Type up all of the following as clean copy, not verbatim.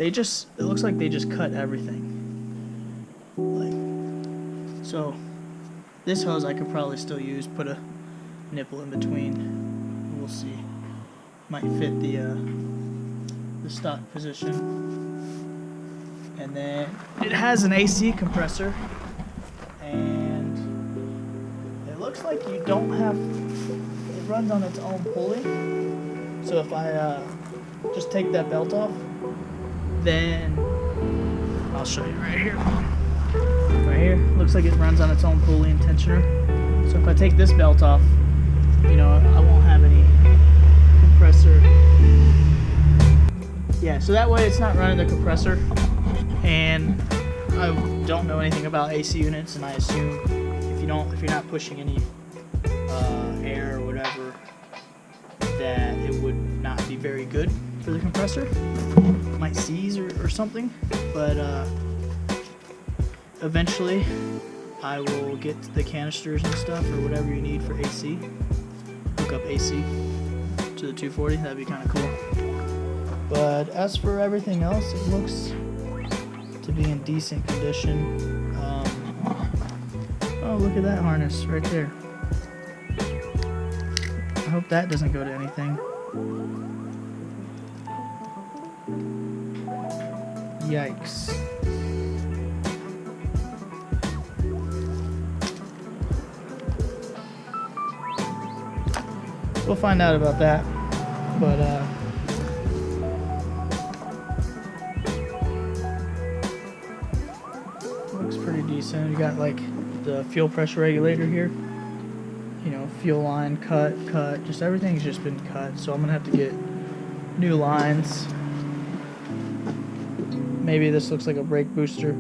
it looks like they just cut everything. Like, so this hose I could probably still use, put a nipple in between. We'll see. Might fit the stock position. And then it has an AC compressor, and it looks like you don't have, it runs on its own pulley. So if I just take that belt off, then I'll show you right here. Right here, looks like it runs on its own pulley and tensioner. So if I take this belt off, you know, I won't have any compressor. Yeah, so that way it's not running the compressor. And I don't know anything about AC units, and I assume if you're not pushing any air or whatever, that it would not be very good for the compressor. It might seize or something, but eventually I will get the canisters and stuff or whatever you need for AC. Hook up AC to the 240, that'd be kind of cool. But as for everything else, it looks to be in decent condition. Oh, look at that harness right there. I hope that doesn't go to anything. Yikes. We'll find out about that, but looks pretty decent. You got like the fuel pressure regulator here. You know, fuel line cut, just everything's just been cut. So I'm gonna have to get new lines. Maybe this looks like a brake booster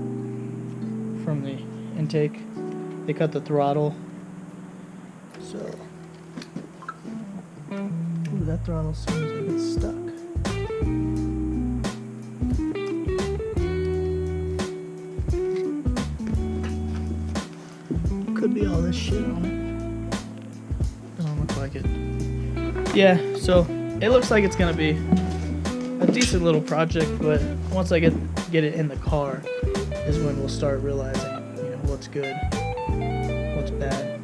from the intake. They cut the throttle. So, ooh, that throttle seems like it's stuck. Could be all this shit on it. Doesn't look like it. Yeah, so it looks like it's gonna be a decent little project, but once I get it in the car is when we'll start realizing, you know, what's good, what's bad.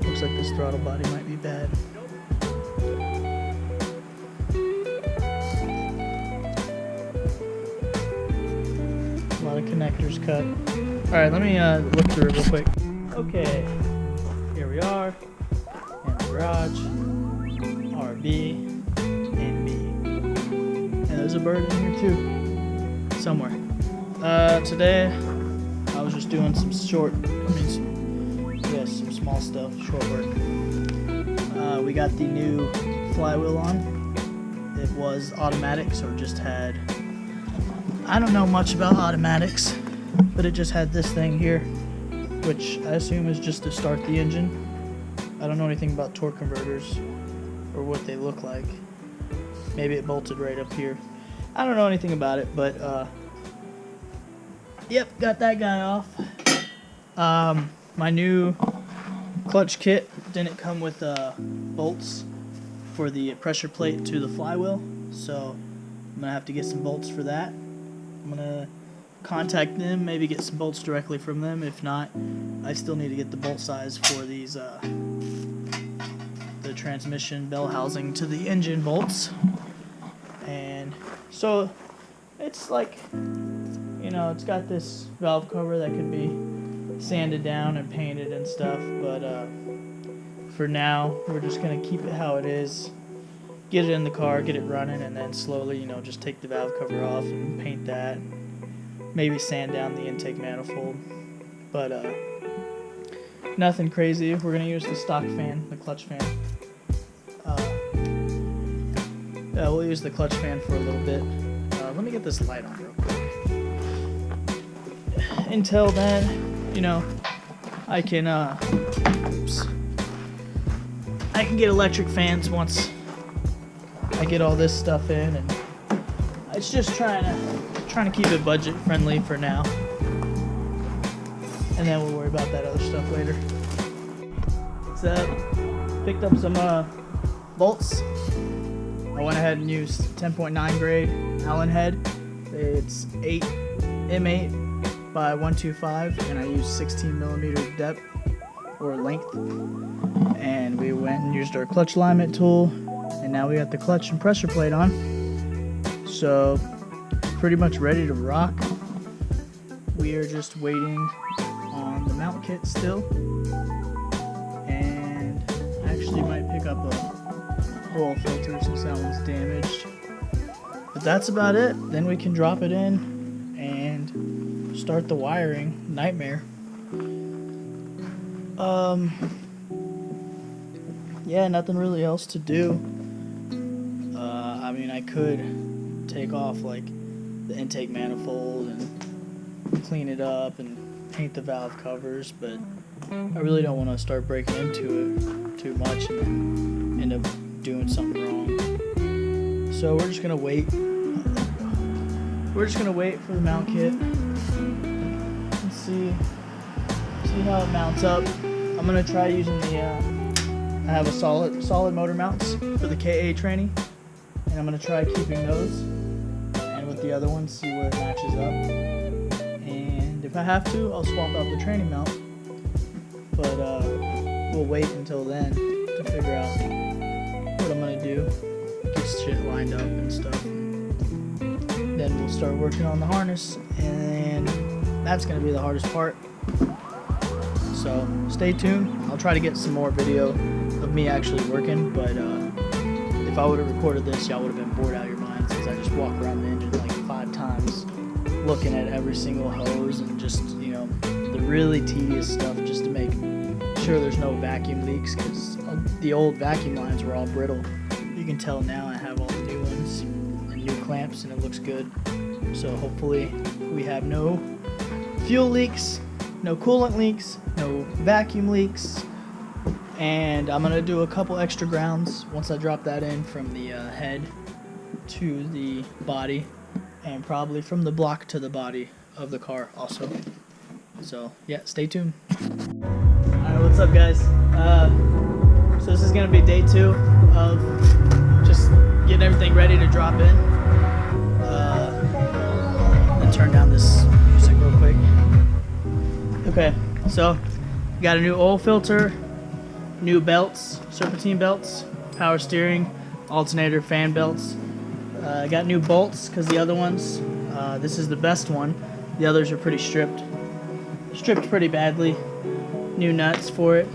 Looks like this throttle body might be bad. A lot of connectors cut. Alright, let me look through it real quick. Okay, here we are in the garage. RB and B. And there's a bird in here too, somewhere. Today I was just doing some some small stuff, short work. We got the new flywheel on. It was automatic, so it just had, I don't know much about automatics, but it just had this thing here, which I assume is just to start the engine. I don't know anything about torque converters or what they look like. Maybe it bolted right up here. I don't know anything about it, but yep, got that guy off. My new clutch kit didn't come with bolts for the pressure plate to the flywheel, so I'm gonna have to get some bolts for that. I'm gonna contact them, maybe get some bolts directly from them. If not, I still need to get the bolt size for these the transmission bell housing to the engine bolts. And so it's like, you know, it's got this valve cover that could be sanded down and painted and stuff, but for now we're just gonna keep it how it is, get it in the car, get it running, and then slowly, you know, just take the valve cover off and paint that, maybe sand down the intake manifold, but nothing crazy. We're gonna use the stock fan, the clutch fan. We'll use the clutch fan for a little bit. Let me get this light on real quick. Until then, you know, I can get electric fans once I get all this stuff in, and it's just trying to keep it budget friendly for now, and then we'll worry about that other stuff later. So picked up some bolts I went ahead and used 10.9 grade Allen head. It's M8 by 125, and I used 16 millimeter depth or length. And we went and used our clutch alignment tool, and now we got the clutch and pressure plate on. So pretty much ready to rock. We are just waiting on the mount kit still, and actually might pick up a oil filter since that one's damaged. But that's about it. Then we can drop it in and start the wiring. Nightmare. Yeah, nothing really else to do. I mean, I could take off like the intake manifold and clean it up and paint the valve covers, but I really don't want to start breaking into it too much and end up doing something wrong. So we're just gonna wait. We're just gonna wait for the mount kit and see how it mounts up. I'm gonna try using the I have a solid motor mounts for the KA tranny, and I'm gonna try keeping those, and with the other ones see where it matches up. And if I have to, I'll swap out the tranny mount, but we'll wait until then to figure out what I'm gonna do, get shit lined up and stuff. Then we'll start working on the harness, and that's gonna be the hardest part. So stay tuned. I'll try to get some more video of me actually working, but if I would have recorded this, y'all would have been bored out of your minds, because I just walk around the engine like 5 times looking at every single hose and just, you know, the really tedious stuff just to make sure there's no vacuum leaks, because the old vacuum lines were all brittle. You can tell now I have all the new ones and new clamps, and it looks good. So hopefully we have no fuel leaks, no coolant leaks, no vacuum leaks. And I'm gonna do a couple extra grounds once I drop that in from the head to the body, and probably from the block to the body of the car also. So yeah, stay tuned. Alright, what's up guys? So this is gonna be day 2 of just getting everything ready to drop in. Then turn down this music real quick. Okay, so got a new oil filter, new belts, serpentine belts, power steering, alternator, fan belts. I got new bolts because the other ones, this is the best one. The others are pretty stripped pretty badly. New nuts for it,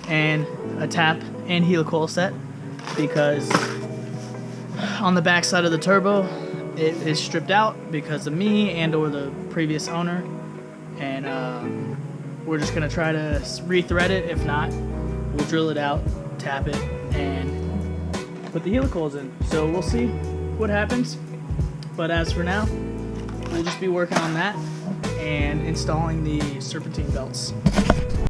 and a tap and helicoil set, because on the back side of the turbo it is stripped out because of me and or the previous owner, and we're just gonna try to rethread it. If not, we'll drill it out, tap it, and put the helicoils in. So we'll see what happens. But as for now, we'll just be working on that and installing the serpentine belts.